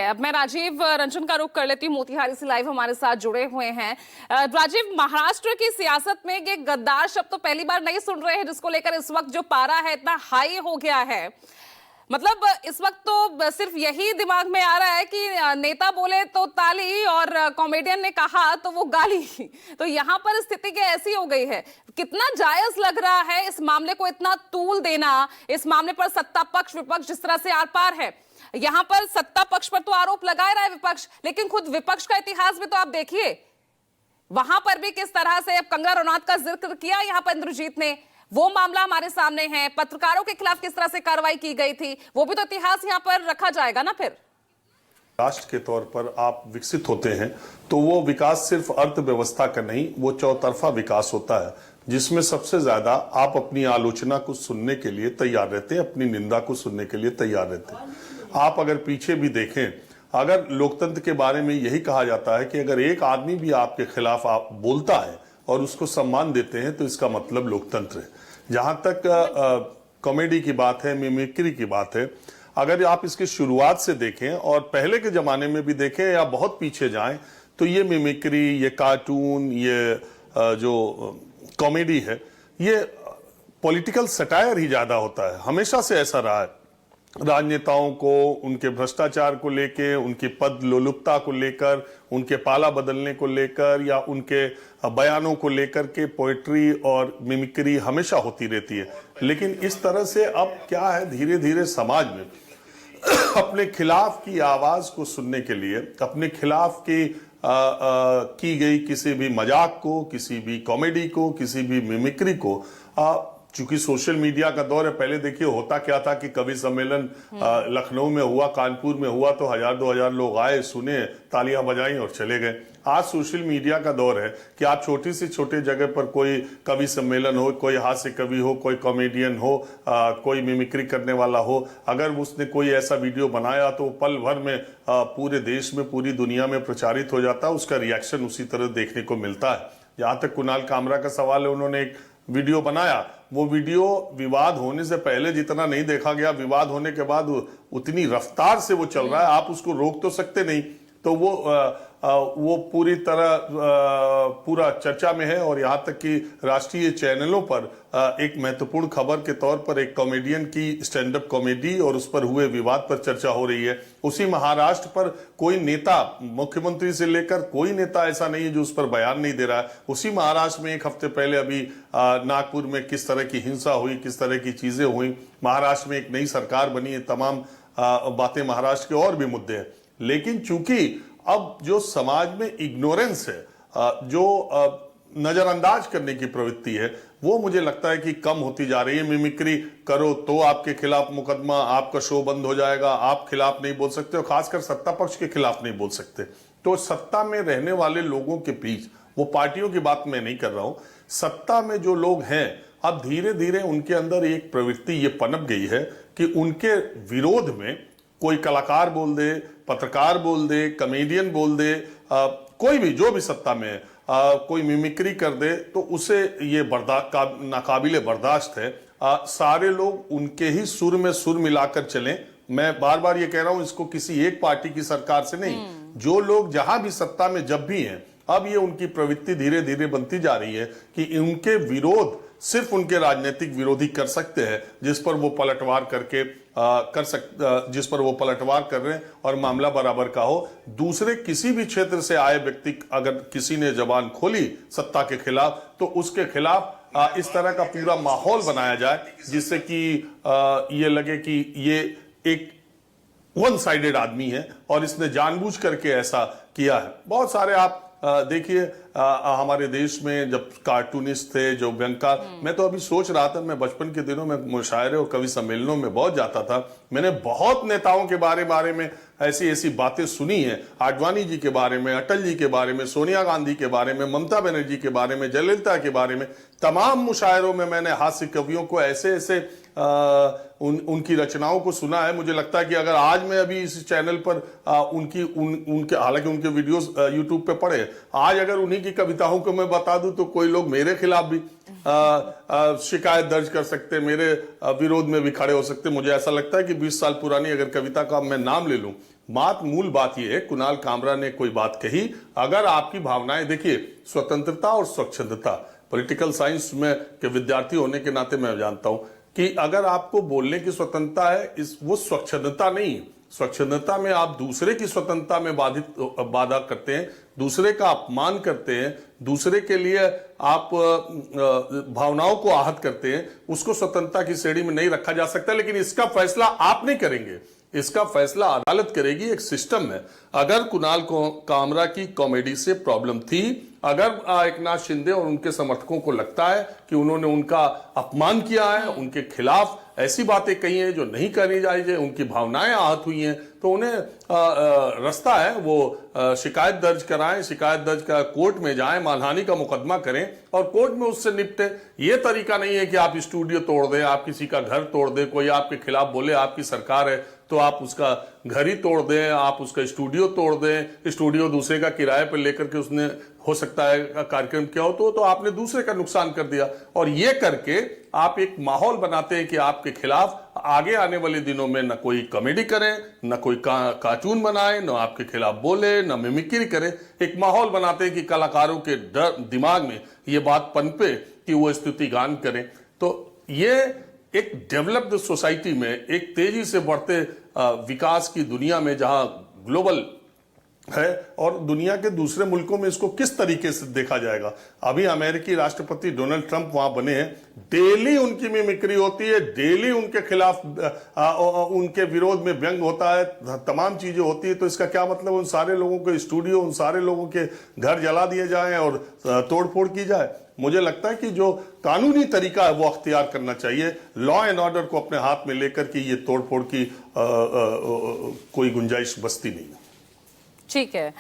अब मैं राजीव रंजन का रुख कर लेती हूँ, मोतिहारी से लाइव हमारे साथ जुड़े हुए हैं। राजीव, महाराष्ट्र की सियासत में ये गद्दार शब्द तो पहली बार नहीं सुन रहे हैं, जिसको लेकर इस वक्त जो पारा है इतना हाई हो गया है। मतलब इस वक्त तो सिर्फ यही दिमाग में आ रहा है कि नेता बोले तो ताली और कॉमेडियन ने कहा तो वो गाली। तो यहाँ पर स्थिति क्या ऐसी हो गई है? कितना जायज लग रहा है इस मामले को इतना तूल देना? इस मामले पर सत्ता पक्ष विपक्ष जिस तरह से आर पार है, यहां पर सत्ता पक्ष पर तो आरोप लगा रहा है विपक्ष, लेकिन खुद विपक्ष का इतिहास भी तो आप देखिए, वहां पर भी किस तरह से अब कंगना रनौत का जिक्र किया यहां पर इंद्रजीत ने, वो मामला हमारे सामने है। पत्रकारों के खिलाफ किस तरह से कार्रवाई की गई थी, वो भी तो इतिहास यहां पर रखा जाएगा ना। फिर राष्ट्र के तौर पर आप विकसित होते हैं तो वो विकास सिर्फ अर्थव्यवस्था का नहीं, वो चौतरफा विकास होता है, जिसमें सबसे ज्यादा आप अपनी आलोचना को सुनने के लिए तैयार रहते हैं, अपनी निंदा को सुनने के लिए तैयार रहते हैं। आप अगर पीछे भी देखें, अगर लोकतंत्र के बारे में यही कहा जाता है कि अगर एक आदमी भी आपके खिलाफ आप बोलता है और उसको सम्मान देते हैं तो इसका मतलब लोकतंत्र है। जहां तक कॉमेडी की बात है, मिमिक्री की बात है, अगर आप इसकी शुरुआत से देखें और पहले के जमाने में भी देखें या बहुत पीछे जाएं तो ये मिमिक्री, ये कार्टून, ये जो कॉमेडी है, ये पॉलिटिकल सटायर ही ज्यादा होता है। हमेशा से ऐसा रहा है। राजनेताओं को उनके भ्रष्टाचार को लेकर, उनकी पद लोलुपता को लेकर, उनके पाला बदलने को लेकर या उनके बयानों को लेकर के पोएट्री और मिमिक्री हमेशा होती रहती है। लेकिन इस तरह से अब क्या है, धीरे धीरे समाज में अपने खिलाफ की आवाज को सुनने के लिए, अपने खिलाफ की गई किसी भी मजाक को, किसी भी कॉमेडी को, किसी भी मिमिक्री को, चूंकि सोशल मीडिया का दौर है, पहले देखिए होता क्या था कि कवि सम्मेलन लखनऊ में हुआ, कानपुर में हुआ तो 1000-2000 लोग आए, सुने, तालियां बजाई और चले गए। आज सोशल मीडिया का दौर है कि आप छोटी सी छोटी जगह पर कोई कवि सम्मेलन हो, कोई हास्य कवि हो, कोई कॉमेडियन हो, कोई मिमिक्री करने वाला हो, अगर उसने कोई ऐसा वीडियो बनाया तो पल भर में पूरे देश में, पूरी दुनिया में प्रचारित हो जाता है, उसका रिएक्शन उसी तरह देखने को मिलता है। जहां तक कुणाल कामरा का सवाल है, उन्होंने एक वीडियो बनाया, वो वीडियो विवाद होने से पहले जितना नहीं देखा गया, विवाद होने के बाद उतनी रफ्तार से वो चल रहा है, आप उसको रोक तो सकते नहीं। तो वो पूरी तरह पूरा चर्चा में है और यहाँ तक कि राष्ट्रीय चैनलों पर एक महत्वपूर्ण खबर के तौर पर एक कॉमेडियन की स्टैंड अप कॉमेडी और उस पर हुए विवाद पर चर्चा हो रही है। उसी महाराष्ट्र पर कोई नेता, मुख्यमंत्री से लेकर कोई नेता ऐसा नहीं है जो उस पर बयान नहीं दे रहा है। उसी महाराष्ट्र में एक हफ्ते पहले अभी नागपुर में किस तरह की हिंसा हुई, किस तरह की चीजें हुई, महाराष्ट्र में एक नई सरकार बनी है, तमाम बातें महाराष्ट्र के और भी मुद्दे हैं। लेकिन चूंकि अब जो समाज में इग्नोरेंस है, जो नजरअंदाज करने की प्रवृत्ति है, वो मुझे लगता है कि कम होती जा रही है। मिमिक्री करो तो आपके खिलाफ मुकदमा, आपका शो बंद हो जाएगा, आप खिलाफ नहीं बोल सकते और खासकर सत्ता पक्ष के खिलाफ नहीं बोल सकते। तो सत्ता में रहने वाले लोगों के बीच, वो पार्टियों की बात मैं नहीं कर रहा हूं, सत्ता में जो लोग हैं, अब धीरे धीरे उनके अंदर एक प्रवृत्ति ये पनप गई है कि उनके विरोध में कोई कलाकार बोल दे, पत्रकार बोल दे, कॉमेडियन बोल दे, कोई भी जो भी सत्ता में है, कोई मिमिक्री कर दे तो उसे ये नाकाबिले बर्दाश्त है। सारे लोग उनके ही सुर में सुर मिलाकर चलें। मैं बार बार ये कह रहा हूं, इसको किसी एक पार्टी की सरकार से नहीं, जो लोग जहां भी सत्ता में जब भी हैं, अब ये उनकी प्रवृत्ति धीरे धीरे बनती जा रही है कि उनके विरोध सिर्फ उनके राजनीतिक विरोधी कर सकते हैं, जिस पर वो पलटवार कर रहे हैं और मामला बराबर का हो। दूसरे किसी भी क्षेत्र से आए व्यक्ति अगर किसी ने जबान खोली सत्ता के खिलाफ तो उसके खिलाफ इस तरह का पूरा माहौल बनाया जाए जिससे कि ये लगे कि ये एक वन साइडेड आदमी है और इसने जानबूझ करके ऐसा किया है। बहुत सारे आप देखिए, हमारे देश में जब कार्टूनिस्ट थे, जो व्यंगकार, मैं तो अभी सोच रहा था, मैं बचपन के दिनों में मुशायरे और कवि सम्मेलनों में बहुत जाता था, मैंने बहुत नेताओं के बारे में ऐसी ऐसी बातें सुनी हैं, आडवाणी जी के बारे में, अटल जी के बारे में, सोनिया गांधी के बारे में, ममता बनर्जी के बारे में, जयललिता के बारे में, तमाम मुशायरों में मैंने हास्य कवियों को ऐसे ऐसे उनकी रचनाओं को सुना है। मुझे लगता है कि अगर आज मैं अभी इस चैनल पर उनके हालांकि उनके वीडियोस यूट्यूब पे पड़े, आज अगर उन्हीं की कविताओं को मैं बता दूं तो कोई लोग मेरे खिलाफ भी शिकायत दर्ज कर सकते, मेरे विरोध में भी खड़े हो सकते। मुझे ऐसा लगता है कि 20 साल पुरानी अगर कविता का मैं नाम ले लूं, मूल बात यह है, कुणाल कामरा ने कोई बात कही, अगर आपकी भावनाएं, देखिए स्वतंत्रता और स्वच्छंदता, पॉलिटिकल साइंस में के विद्यार्थी होने के नाते मैं जानता हूं कि अगर आपको बोलने की स्वतंत्रता है, वो स्वच्छंदता नहीं है। स्वच्छंदता में आप दूसरे की स्वतंत्रता में बाधा करते हैं, दूसरे का अपमान करते हैं, दूसरे के लिए आप भावनाओं को आहत करते हैं, उसको स्वतंत्रता की श्रेणी में नहीं रखा जा सकता। लेकिन इसका फैसला आप नहीं करेंगे, इसका फैसला अदालत करेगी। एक सिस्टम है। अगर कुणाल कामरा की कॉमेडी से प्रॉब्लम थी, अगर एकनाथ शिंदे और उनके समर्थकों को लगता है कि उन्होंने उनका अपमान किया है, उनके खिलाफ ऐसी बातें कही हैं जो नहीं करनी चाहिए, उनकी भावनाएं आहत हुई हैं, तो उन्हें रास्ता है, वो शिकायत दर्ज कराएं, शिकायत दर्ज कर कोर्ट में जाएं, मानहानि का मुकदमा करें और कोर्ट में उससे निपटे। ये तरीका नहीं है कि आप स्टूडियो तोड़ दें, आप किसी का घर तोड़ दें, कोई आपके खिलाफ बोले, आपकी सरकार है तो आप उसका घर ही तोड़ दें, आप उसका स्टूडियो तोड़ दें, स्टूडियो दूसरे का किराए पर लेकर के उसने हो सकता है कार्यक्रम किया हो, तो आपने दूसरे का नुकसान कर दिया। और ये करके आप एक माहौल बनाते हैं कि आपके खिलाफ आगे आने वाले दिनों में न कोई कॉमेडी करे, न कोई कार्टून बनाए, न आपके खिलाफ बोले, न मिमिक्री करे। एक माहौल बनाते हैं कि कलाकारों के दिमाग में ये बात पनपे कि वो स्तुति गान करें। तो ये एक डेवलप्ड सोसाइटी में, एक तेजी से बढ़ते विकास की दुनिया में, जहां ग्लोबल है और दुनिया के दूसरे मुल्कों में इसको किस तरीके से देखा जाएगा। अभी अमेरिकी राष्ट्रपति डोनाल्ड ट्रंप वहां बने हैं, डेली उनकी मिमिक्री होती है, डेली उनके खिलाफ उनके विरोध में व्यंग होता है, तमाम चीजें होती है। तो इसका क्या मतलब, उन सारे लोगों के स्टूडियो, उन सारे लोगों के घर जला दिए जाएं और तोड़फोड़ की जाए? मुझे लगता है कि जो कानूनी तरीका है वो अख्तियार करना चाहिए। लॉ एंड ऑर्डर को अपने हाथ में लेकर के ये तोड़फोड़ की कोई गुंजाइश बचती नहीं है। ठीक है।